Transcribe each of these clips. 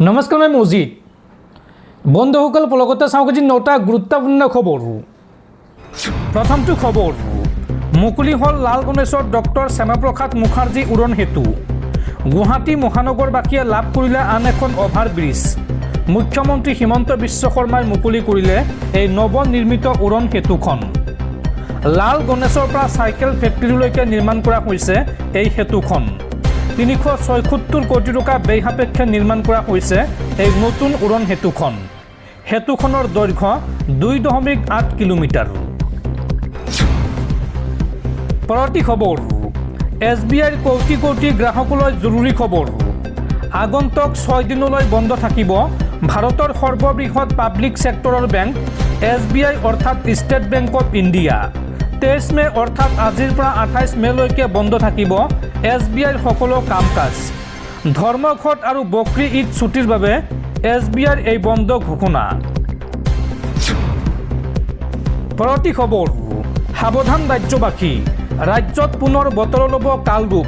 নমস্কাৰ মই মজিদ বন্ধুসকল পলকতে চাওক আজি 9টা গুৰুত্বপূৰ্ণ খবৰ। প্ৰথমটো খবৰ মুকলি হল লাল গণেশৰ ডক্টৰ শ্যামাপ্ৰসাদ মুখাৰ্জী উৰণ সেতু। গুৱাহাটী মহানগৰবাসীয়ে লাভ কৰিলে আন এখন অভাৰ ব্ৰিজ। মুখ্যমন্ত্ৰী হিমন্ত বিশ্ব শৰ্মাই মুকলি কৰিলে এই নৱনিৰ্মিত উৰণ সেতুখন। লাল গণেশৰ পৰা চাইকেল ফেক্টৰীলৈকে নিৰ্মাণ কৰা হৈছে এই সেতুখন। 376 কোটি টকা ব্যয় সাপেক্ষে নিৰ্মাণ কৰা হৈছে এই নতুন উৰণ সেতুখন। সেতুখনৰ দৈৰ্ঘ্য 2.8 কিলোমিটাৰ। পৰৱৰ্তী খবৰ SBIৰ কোটি কোটি গ্ৰাহকলৈ জৰুৰী খবৰ। আগন্তুক 6 দিনলৈ বন্ধ থাকিব ভাৰতৰ সৰ্ববৃহৎ পাব্লিক সেক্টৰৰ বেংক SBI অৰ্থাৎ ষ্টেট বেংক অফ ইণ্ডিয়া। 23 মে অৰ্থাৎ আজিৰ পৰা 28 মেলৈকে বন্ধ থাকিব SBIৰ সকলো কাম কাজ। ধৰ্মঘট আৰু বকৰি ঈদ ছুটিৰ বাবে SBIৰ এই বন্ধ ঘোষণা। পৰৱৰ্তী খবৰ সাৱধান ৰাজ্যবাসী, ৰাজ্যত পুনৰ বতৰ ল'ব কালৰূপ।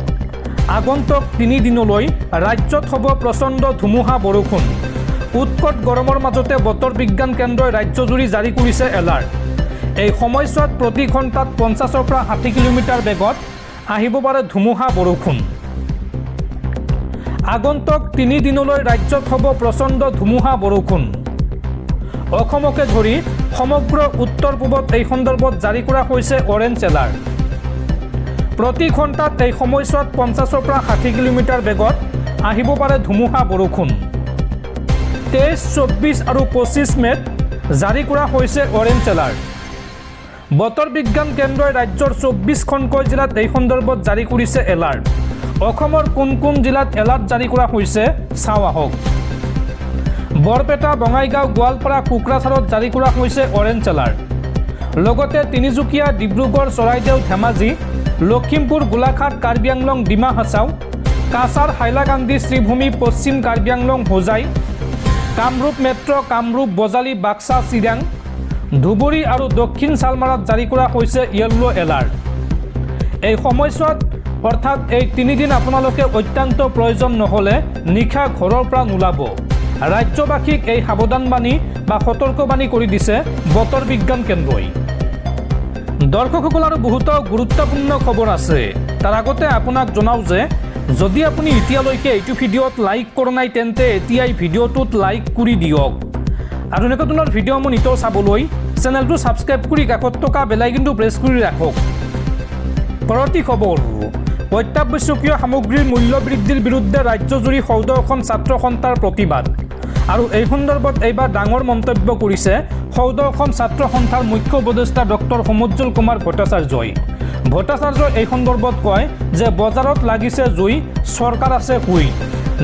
আগন্তুক 3 দিনলৈ ৰাজ্যত হ'ব প্ৰচণ্ড ধুমুহা বৰষুণ। উৎকট গৰমৰ মাজতে বতৰ বিজ্ঞান কেন্দ্ৰই ৰাজ্যজুৰি জাৰি কৰিছে এলাৰ্ট। এই সময়ছোৱাত প্ৰতি ঘণ্টাত 50ৰ পৰা 60 কিলোমিটাৰ বেগত আহিব পাৰে ধুমুহা বৰষুণ। আগন্তুক 3 দিনলৈ ৰাজ্যত হ'ব প্ৰচণ্ড ধুমুহা বৰষুণ। অসমকে ধৰি সমগ্ৰ উত্তৰ পূবত এই সন্দৰ্ভত জাৰি কৰা হৈছে অৰেঞ্জ এলাৰ্ট। প্ৰতি ঘণ্টাত এই সময়ছোৱাত 50ৰ পৰা 60 কিলোমিটাৰ বেগত আহিব পাৰে ধুমুহা বৰষুণ। 23, 24 আৰু 25 মেত জাৰি কৰা হৈছে অৰেঞ্জ এলাৰ্ট। বতৰ বিজ্ঞান কেন্দ্ৰই ৰাজ্যৰ 24খনকৈ জিলাত এই সন্দৰ্ভত জাৰি কৰিছে এলাৰ্ট। অসমৰ কোন কোন জিলাত এলাৰ্ট জাৰি কৰা হৈছে চাওঁ আহক। বৰপেটা, বঙাইগাঁও, গোৱালপাৰা, কোকৰাঝাৰত জাৰি কৰা হৈছে অৰেঞ্জ এলাৰ্ট। লগতে তিনিচুকীয়া, ডিব্ৰুগড়, চৰাইদেউ, ধেমাজি, লখিমপুৰ, গোলাঘাট, কাৰ্বি আংলং, ডিমা হাছাও, কাছাৰ, হাইলাকান্দি, শ্ৰীভূমি, পশ্চিম কাৰ্বি আংলং, হোজাই, কামৰূপ মেট্ৰ', কামৰূপ, বজালী, বাক্সা, চিৰাং, ধুবুৰী আৰু দক্ষিণ চালমাৰাত জাৰি কৰা হৈছে য়েল্লো এলাৰ্ট। এই সময়ছোৱাত অৰ্থাৎ এই 3 দিন আপোনালোকে অত্যন্ত প্ৰয়োজন নহ'লে নিশা ঘৰৰ পৰা নোলাব। ৰাজ্যবাসীক এই সাৱধানবাণী বা সতৰ্কবাণী কৰি দিছে বতৰ বিজ্ঞান কেন্দ্ৰই। দৰ্শকসকল আৰু বহুতো গুৰুত্বপূৰ্ণ খবৰ আছে। তাৰ আগতে আপোনাক জনাওঁ যে যদি আপুনি এতিয়ালৈকে এইটো ভিডিঅ'ত লাইক কৰা নাই তেন্তে এতিয়াই ভিডিঅ'টোত লাইক কৰি দিয়ক। আৰু এনেকুৱা ধৰণৰ ভিডিঅ'সমূহ নিতৌ চাবলৈ চেনেলটো ছাবস্ক্ৰাইব কৰি কাষত থকা বেল আইকনটো প্ৰেছ কৰি ৰাখক। পৰৱৰ্তী খবৰ অত্যাৱশ্যকীয় সামগ্ৰীৰ মূল্য বৃদ্ধিৰ বিৰুদ্ধে ৰাজ্যজুৰি 14খন ছাত্ৰ সন্থাৰ প্ৰতিবাদ। আৰু এই সন্দৰ্ভত এইবাৰ ডাঙৰ মন্তব্য কৰিছে 14খন ছাত্ৰ সন্থাৰ মুখ্য উপদেষ্টা ডক্টৰ সমুজ্জ্বল কুমাৰ ভট্টাচাৰ্যই। ভট্টাচাৰ্যই এই সন্দৰ্ভত কয় যে বজাৰত লাগিছে জুই, চৰকাৰ আছে শুই।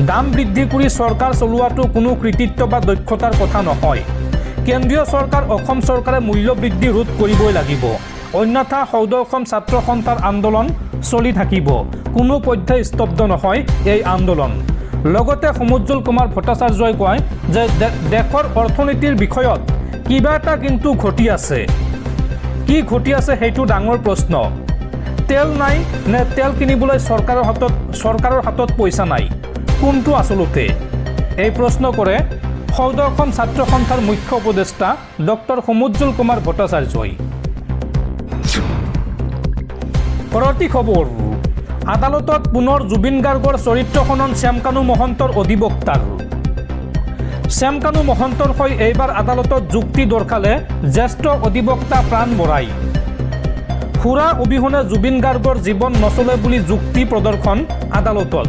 দাম বৃদ্ধি কৰি চৰকাৰ চলোৱাটো কোনো কৃতিত্ব বা দক্ষতাৰ কথা নহয়। কেন্দ্ৰীয় চৰকাৰ, অসম চৰকাৰে মূল্য বৃদ্ধি ৰোধ কৰিবই লাগিব, অন্যথা 14খন ছাত্ৰ সন্থাৰ আন্দোলন চলি থাকিব। কোনো পধ্যেই স্তব্ধ নহয় এই আন্দোলন। লগতে সমুজ্জ্বল কুমাৰ ভট্টাচাৰ্যই কয় যে দেশৰ অৰ্থনীতিৰ বিষয়ত কিবা এটা কিন্তু ঘটি আছে। কি ঘটি আছে সেইটো ডাঙৰ প্ৰশ্ন। তেল নাই নে তেল কিনিবলৈ চৰকাৰৰ হাতত পইচা নাই, কোনটো আচলতে? এই প্ৰশ্ন কৰে 14খন ছাত্ৰ সন্থাৰ মুখ্য উপদেষ্টা ডক্টৰ সমুজ্জ্বল কুমাৰ ভট্টাচাৰ্যই। পৰৱৰ্তী খবৰ আদালতত পুনৰ জুবিন গাৰ্গৰ চৰিত্ৰ খনন শ্যামকানু মহন্তৰ অধিবক্তাৰ। শ্যামকানু মহন্তৰ হৈ এইবাৰ আদালতত যুক্তি দৰ্শালে জ্যেষ্ঠ অধিবক্তা প্ৰাণ বৰাই। সুৰা অবিহনে জুবিন গাৰ্গৰ জীৱন নচলে বুলি যুক্তি প্ৰদৰ্শন আদালতত।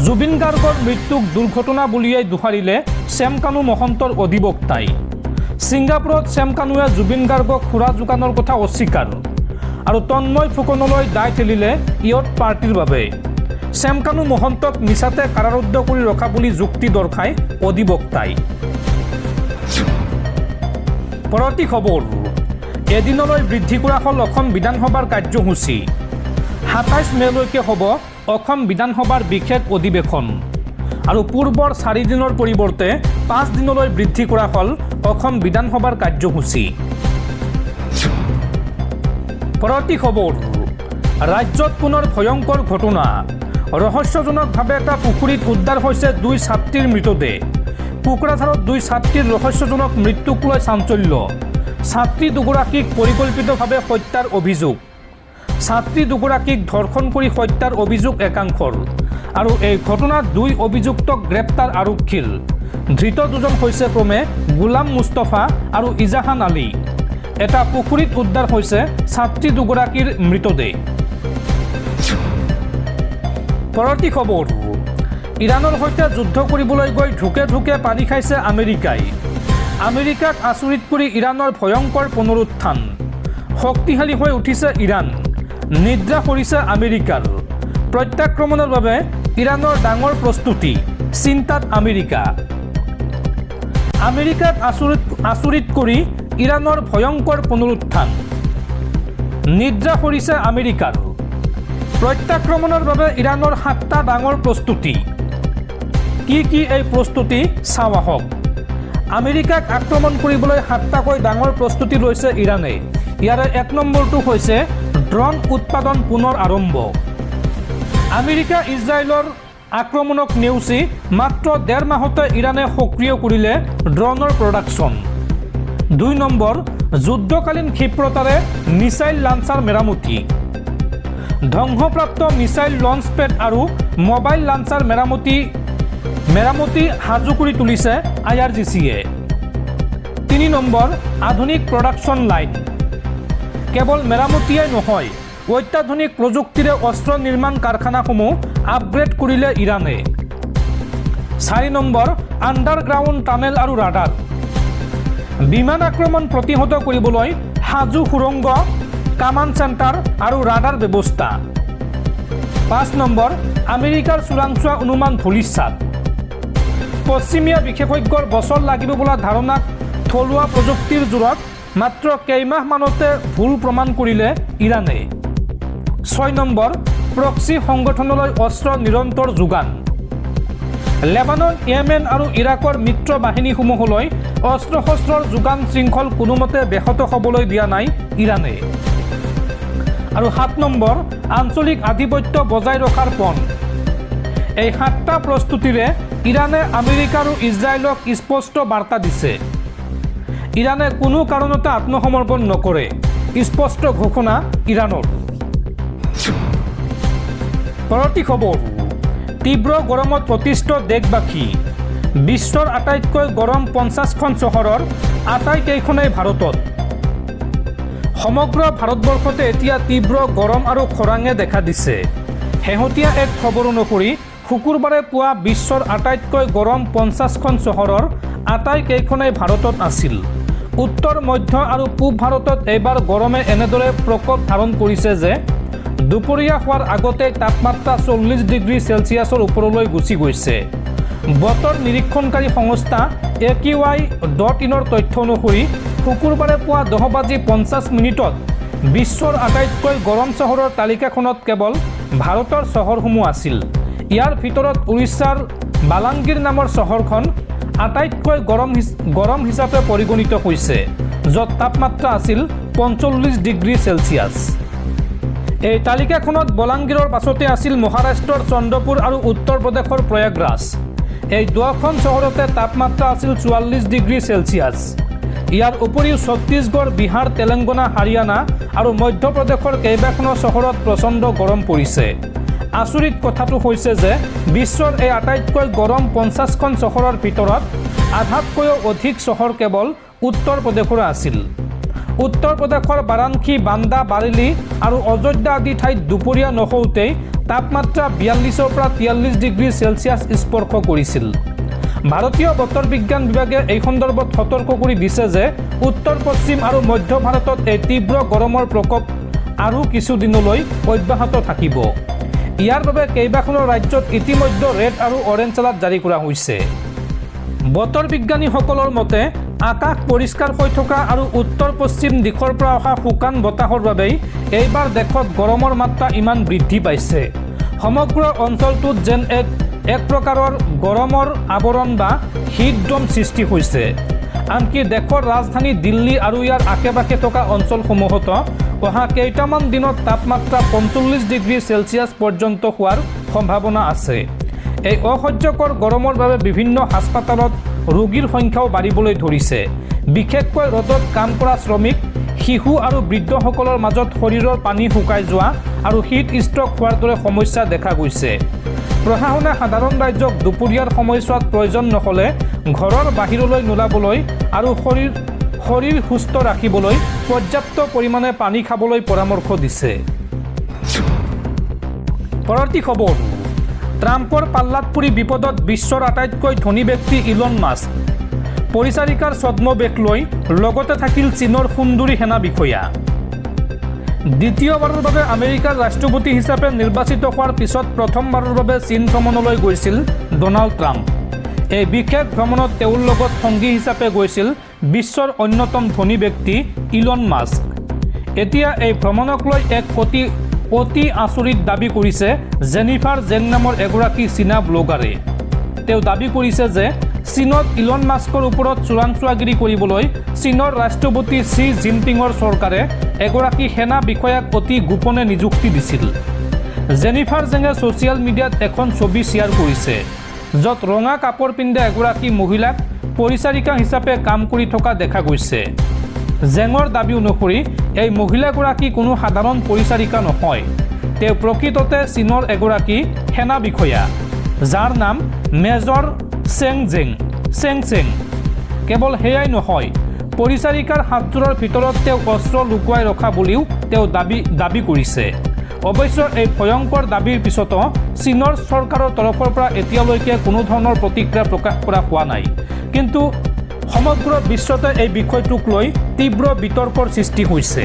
জুবিন গাৰ্গৰ মৃত্যুক দুৰ্ঘটনা বুলিয়াই দোহাৰিলে শ্যামকানু মহন্তৰ অধিবক্তাই। ছিংগাপুৰত শ্যামকানুৱে জুবিন গাৰ্গক সুৰা যোগানৰ কথা অস্বীকাৰ আৰু তন্ময় ফুকনলৈ দায় ঠেলিলে ইয়ত পাৰ্টিৰ বাবে। শ্যামকানু মহন্তক মিছাতে কাৰাৰুদ্ধ কৰি ৰখা বুলি যুক্তি দৰ্শায় অধিবক্তাই। পৰৱৰ্তী খবৰ এদিনলৈ বৃদ্ধি কৰা হ'ল অসম বিধানসভাৰ কাৰ্যসূচী। 27 মেলৈকে হ'ব অসম বিধানসভাৰ বিশেষ অধিৱেশন। আৰু পূৰ্বৰ 4 দিনৰ পৰিৱৰ্তে 5 দিনলৈ বৃদ্ধি কৰা হ'ল অসম বিধানসভাৰ কাৰ্যসূচী। পৰৱৰ্তী খবৰ ৰাজ্যত পুনৰ ভয়ংকৰ ঘটনা। ৰহস্যজনকভাৱে এটা পুখুৰীত উদ্ধাৰ হৈছে 2 ছাত্ৰীৰ মৃতদেহ। কোকৰাঝাৰত 2 ছাত্ৰীৰ ৰহস্যজনক মৃত্যুক লৈ চাঞ্চল্য। ছাত্ৰী দুগৰাকীক পৰিকল্পিতভাৱে হত্যাৰ অভিযোগ। ছাত্ৰী দুগৰাকীক ধৰ্ষণ কৰি হত্যাৰ অভিযোগ একাংশৰ। আৰু এই ঘটনাত 2 অভিযুক্তক গ্ৰেপ্তাৰ আৰক্ষীৰ। ধৃত দুজন হৈছে ক্ৰমে গোলাম মুস্তফা আৰু ইজাহান আলী। এটা পুখুৰীত উদ্ধাৰ হৈছে ছাত্ৰী দুগৰাকীৰ মৃতদেহ। পৰৱৰ্তী খবৰ, ইৰাণৰ সৈতে যুদ্ধ কৰিবলৈ গৈ ঢুকে ঢুকে পানী খাইছে আমেৰিকাই। আমেৰিকাক আচৰিত কৰি ইৰাণৰ ভয়ংকৰ পুনৰুত্থান। শক্তিশালী হৈ উঠিছে ইৰাণ। নিদ্ৰা কৰিছে আমেৰিকাৰ। প্ৰত্যাক্ৰমণৰ বাবে ইৰাণৰ ডাঙৰ প্ৰস্তুতি, চিন্তাত আমেৰিকা। আমেৰিকাক আচৰিত কৰি ইৰাণৰ ভয়ংকৰ পুনৰুত্থান। নিদ্ৰা কৰিছে আমেৰিকাৰ। প্ৰত্যাক্ৰমণৰ বাবে ইৰাণৰ 7টা ডাঙৰ প্ৰস্তুতি। কি কি এই প্ৰস্তুতি চাওঁ আহক। আমেৰিকাক আক্ৰমণ কৰিবলৈ 7টাকৈ ডাঙৰ প্ৰস্তুতি লৈছে ইৰাণে। ইয়াৰে 1 নম্বৰটো হৈছে ড্ৰোন উৎপাদন পুনৰ আৰম্ভ। আমেৰিকা ইজৰাইলৰ আক্ৰমণক নেওচি মাত্ৰ 1.5 মাহতে ইৰাণে সক্ৰিয় কৰিলে ড্ৰোনৰ প্ৰডাকশ্যন। 2 নম্বৰ, যুদ্ধকালীন ক্ষিপ্ৰতাৰে মিছাইল লাঞ্চাৰ মেৰামতি। ধ্বংসপ্ৰাপ্ত মিছাইল লঞ্চ পেড আৰু মোবাইল লাঞ্চাৰ মেৰামতি সাজু কৰি তুলিছে IRGC-য়ে। 3 নম্বৰ, আধুনিক প্ৰডাকশ্যন লাইন। কেৱল মেৰামতিয়েই নহয়, অত্যাধুনিক প্ৰযুক্তিৰে অস্ত্ৰ নিৰ্মাণ কাৰখানাসমূহ আপগ্ৰেড কৰিলে ইৰাণে। 4 নম্বৰ, আণ্ডাৰগ্ৰাউণ্ড টানেল আৰু ৰাডাৰ। বিমান আক্ৰমণ প্ৰতিহত কৰিবলৈ সাজু সুৰংগ, কামাণ্ড চেণ্টাৰ আৰু ৰাডাৰ ব্যৱস্থা। 5 নম্বৰ, আমেৰিকাৰ চোৰাংচোৱা অনুমান ধূলিসাৎ। পশ্চিমীয়া বিশেষজ্ঞৰ বছৰ লাগিব বোলা ধাৰণাক থলুৱা প্ৰযুক্তিৰ জোৰত মাত্ৰ কেইমাহমানতে ভুল প্ৰমাণ কৰিলে ইৰাণে। 6 নম্বৰ, প্ৰক্সি সংগঠনলৈ অস্ত্ৰ নিৰন্তৰ যোগান। লেবানন, ইয়েমেন আৰু ইৰাকৰ মিত্ৰ বাহিনীসমূহলৈ অস্ত্ৰ শস্ত্ৰৰ যোগান শৃংখল কোনোমতে ব্যাহত হ'বলৈ দিয়া নাই ইৰাণে। আৰু 7 নম্বৰ, আঞ্চলিক আধিপত্য বজাই ৰখাৰ পণ। এই 7টা প্ৰস্তুতিৰে ইৰাণে আমেৰিকা আৰু ইজৰাইলক স্পষ্ট বাৰ্তা দিছে। ইৰাণে কোনো কাৰণতে আত্মসমৰ্পণ নকৰে, স্পষ্ট ঘোষণা ইৰাণৰ। পৰৱৰ্তী খবৰ, তীব্ৰ গৰমত অতিষ্ঠ দেশবাসী। বিশ্বৰ আটাইতকৈ গৰম 50খন চহৰৰ আটাইকেইখনেই ভাৰতত। সমগ্ৰ ভাৰতবৰ্ষতে এতিয়া তীব্ৰ গৰম আৰু খৰাঙে দেখা দিছে। শেহতীয়া এক খবৰ অনুসৰি শুকুৰবাৰে পুৱা বিশ্বৰ আটাইতকৈ গৰম 50খন চহৰৰ আটাইকেইখনেই ভাৰতত আছিল। উত্তৰ, মধ্য আৰু পূব ভাৰতত এইবাৰ গৰমে এনেদৰে প্ৰকোপ ধাৰণ কৰিছে যে দুপৰীয়া হোৱাৰ আগতেই তাপমাত্ৰা 40 ডিগ্ৰী চেলছিয়াছৰ ওপৰলৈ গুচি গৈছে। বতৰ নিৰীক্ষণকাৰী সংস্থা AQI.in তথ্য অনুসৰি শুকুৰবাৰে পুৱা 10:50 বিশ্বৰ আটাইতকৈ গৰম চহৰৰ তালিকাখনত কেৱল ভাৰতৰ চহৰসমূহ আছিল। ইয়াৰ ভিতৰত উৰিষ্যাৰ বালাংগীৰ নামৰ চহৰখন আটাইতকৈ গৰম হিচাপে পৰিগণিত হৈছে, য'ত তাপমাত্ৰা আছিল 45 ডিগ্ৰী চেলছিয়াছ। এই তালিকাখনত বলাংগীৰৰ পাছতে আছিল মহাৰাষ্ট্ৰৰ চন্দ্ৰপুৰ আৰু উত্তৰ প্ৰদেশৰ প্ৰয়াগৰাজ। এই দুয়োখন চহৰতে তাপমাত্ৰা আছিল 44 ডিগ্ৰী চেলছিয়াছ। ইয়াৰ উপৰিও ছত্তীশগড়, বিহাৰ, তেলেংগানা, হাৰিয়ানা আৰু মধ্যপ্ৰদেশৰ কেইবাখনো চহৰত প্ৰচণ্ড গৰম পৰিছে। আচৰিত কথাটো হৈছে যে বিশ্বৰ এই আটাইতকৈ গৰম 50খন চহৰৰ ভিতৰত আধাতকৈও অধিক চহৰ কেৱল উত্তৰ প্ৰদেশৰ আছিল। উত্তৰ প্ৰদেশৰ বাৰাণসী, বান্দা, বাৰেলি আৰু অযোধ্যা আদি ঠাইত দুপৰীয়া নহওঁতেই তাপমাত্ৰা 42ৰ পৰা 43 ডিগ্ৰী চেলছিয়াছ স্পৰ্শ কৰিছিল। ভাৰতীয় বতৰ বিজ্ঞান বিভাগে এই সন্দৰ্ভত সতৰ্ক কৰি দিছে যে উত্তৰ, পশ্চিম আৰু মধ্য ভাৰতত এই তীব্ৰ গৰমৰ প্ৰকোপ আৰু কিছুদিনলৈ অব্যাহত থাকিব। ইয়াৰ বাবে কেইবাখনো ৰাজ্যত ইতিমধ্যে ৰেড আৰু অৰেঞ্জ এলাৰ্ট জাৰি কৰা হৈছে। বতৰ বিজ্ঞানীসকলৰ মতে আকাশ পৰিষ্কাৰ হৈ থকা আৰু উত্তৰ পশ্চিম দিশৰ পৰা অহা শুকান বতাহৰ বাবেই এইবাৰ দেশত গৰমৰ মাত্ৰা ইমান বৃদ্ধি পাইছে। সমগ্ৰ অঞ্চলটোত যেন এক প্ৰকাৰৰ গৰমৰ আৱৰণ বা হিট ড'ম সৃষ্টি হৈছে। আনকি দেশৰ ৰাজধানী দিল্লী আৰু ইয়াৰ আশে পাশে থকা অঞ্চলসমূহতো অহা কেইটামান দিনত তাপমাত্ৰা 45 ডিগ্ৰী চেলছিয়াছ পৰ্যন্ত হোৱাৰ সম্ভাৱনা আছে। এই অসহ্যকৰ গৰমৰ বাবে বিভিন্ন হাস্পতালত ৰোগীৰ সংখ্যাও বাঢ়িবলৈ ধৰিছে। বিশেষকৈ ৰ'দত কাম কৰা শ্ৰমিক, শিশু আৰু বৃদ্ধসকলৰ মাজত শৰীৰৰ পানী শুকাই যোৱা আৰু হিট ষ্ট্ৰক হোৱাৰ দৰে সমস্যা দেখা গৈছে। প্ৰশাসনে সাধাৰণ ৰাইজক দুপৰীয়াৰ সময়ছোৱাত প্ৰয়োজন নহ'লে ঘৰৰ বাহিৰলৈ নোলাবলৈ আৰু শৰীৰ সুস্থ ৰাখিবলৈ পৰ্যাপ্ত পৰিমাণে পানী খাবলৈ পৰামৰ্শ দিছে। পৰৱৰ্তী খবৰ, ট্ৰাম্পৰ পাল্লাত পৰি বিপদত বিশ্বৰ আটাইতকৈ ধনী ব্যক্তি ইলন মাস্ক। পৰিচাৰিকাৰ ছদ্মবেশ লৈ লগতে থাকিল চীনৰ সুন্দৰী সেনা বিষয়া। দ্বিতীয়বাৰৰ বাবে আমেৰিকাৰ ৰাষ্ট্ৰপতি হিচাপে নিৰ্বাচিত হোৱাৰ পিছত প্ৰথমবাৰৰ বাবে চীন ভ্ৰমণলৈ গৈছিল ডনাল্ড ট্ৰাম্প। এই বিশেষ ভ্ৰমণত তেওঁৰ লগত সংগী হিচাপে গৈছিল বিশ্বৰ অন্যতম ধনী ব্যক্তি ইলন মাস্ক। এতিয়া এই ভ্ৰমণক লৈ এক অতি আচৰিত দাবী কৰিছে জেনিফাৰ জেং নামৰ এগৰাকী চীনা ব্লগাৰে। তেওঁ দাবী কৰিছে যে চীনত ইলন মাস্কৰ ওপৰত চোৰাংচোৱাগিৰি কৰিবলৈ চীনৰ ৰাষ্ট্ৰপতি শ্বি জিনপিঙৰ চৰকাৰে এগৰাকী সেনা বিষয়াক অতি গোপনে নিযুক্তি দিছিল। জেনিফাৰ জেঙে ছ'চিয়েল মিডিয়াত এখন ছবি শ্বেয়াৰ কৰিছে, য'ত ৰঙা কাপোৰ পিন্ধা এগৰাকী মহিলাক পৰিচাৰিকা হিচাপে কাম কৰি থকা দেখা গৈছে। জেঙৰ দাবী অনুসৰি এই মহিলাগৰাকী কোনো সাধাৰণ পৰিচাৰিকা নহয়। তেওঁ প্ৰকৃততে চীনৰ এগৰাকী সেনা বিষয়া, যাৰ নাম মেজৰ চেং চেং। কেৱল সেয়াই নহয়, পৰিচাৰিকাৰ হাতযোৰৰ ভিতৰত তেওঁ অস্ত্ৰ লুকুৱাই ৰখা বুলিও তেওঁ দাবী কৰিছে। অৱশ্যে এই ভয়ংকৰ দাবীৰ পিছতো চীনৰ চৰকাৰৰ তৰফৰ পৰা এতিয়ালৈকে কোনো ধৰণৰ প্ৰতিক্ৰিয়া প্ৰকাশ কৰা হোৱা নাই। কিন্তু সমগ্ৰ বিশ্বতে এই বিষয়টোক লৈ তীব্ৰ বিতৰ্কৰ সৃষ্টি হৈছে।